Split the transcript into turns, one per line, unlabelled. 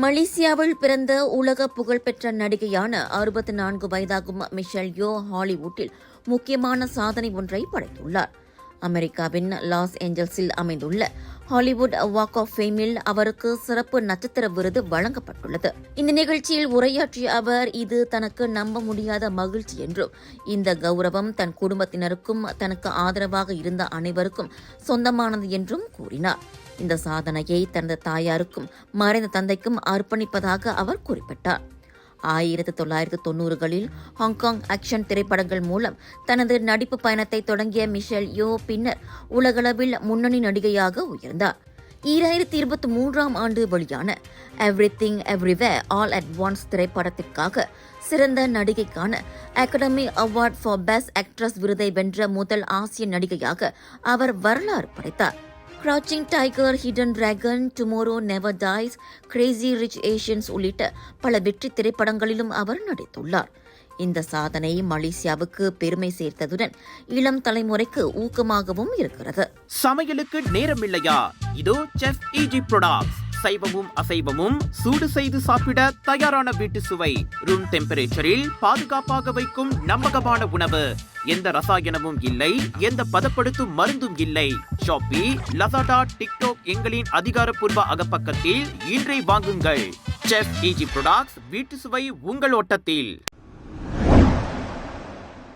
மலேசியாவில் பிறந்த உலக புகழ்பெற்ற நடிகையான 64 வயதாகும் மிஷேல் யோ ஹாலிவுட்டில் முக்கியமான சாதனை ஒன்றை படைத்துள்ளார். அமெரிக்காவின் லாஸ் ஏஞ்சல்ஸில் அமைந்துள்ள ஹாலிவுட் வாக் ஆஃப் ஃபேமில் அவருக்கு சிறப்பு நட்சத்திர விருது வழங்கப்பட்டுள்ளது. இந்த நிகழ்ச்சியில் உரையாற்றிய அவர், இது தனக்கு நம்ப முடியாத மகிழ்ச்சி என்றும், இந்த கௌரவம் தன் குடும்பத்தினருக்கும் தனக்கு ஆதரவாக இருந்த அனைவருக்கும் சொந்தமானது என்றும் கூறினார். இந்த சாதனையை தனது தாயாருக்கும் மறைந்த தந்தைக்கும் அர்ப்பணிப்பதாக அவர் குறிப்பிட்டார். 1990களில் ஹாங்காங் ஆக்ஷன் திரைப்படங்கள் மூலம் தனது நடிப்பு பயணத்தை தொடங்கிய மிஷேல் யோ பின்னர் உலகளவில் முன்னணி நடிகையாக உயர்ந்தார். 2023ஆம் ஆண்டு வெளியான Everything Everywhere All at Once திரைப்படத்திற்காக சிறந்த நடிகைக்கான Academy Award for best actress விருதை வென்ற முதல் ஆசிய நடிகையாக அவர் வரலாறு படைத்தார். Crouching Tiger, Hidden Dragon, Tomorrow Never Dies, Crazy Rich Asians உள்ளிட்ட பல வெற்றி திரைப்படங்களிலும் அவர் நடித்துள்ளார். இந்த சாதனை மலேசியாவுக்கு பெருமை சேர்த்ததுடன் இளம் தலைமுறைக்கு ஊக்கமாகவும் இருக்கிறது.
சமையலுக்கு நேரமில்லையா? இதோ செஃப் ஈஜி ப்ராடக்ட்ஸ். சைவமும் அசைவமும் சூடு செய்து சாப்பிட தயாரான வீட்டு சுவை. ரூம் டெம்பரேச்சரில் பாதுகாப்பாக வைக்கும் நம்பகமான உணவு. எந்த ரசாயனமும் இல்லை, எந்த பதப்படுத்தும் மருந்தும் இல்லை. ஷாப்பி, லசாடா, டிக்டாக் எங்களின் அதிகாரப்பூர்வ அகப்பக்கத்தில் இன்றை வாங்குங்கள். செஃப் ஈஜி ப்ராடக்ட்ஸ், வீட்டு சுவை உங்கள் ஓட்டத்தில்.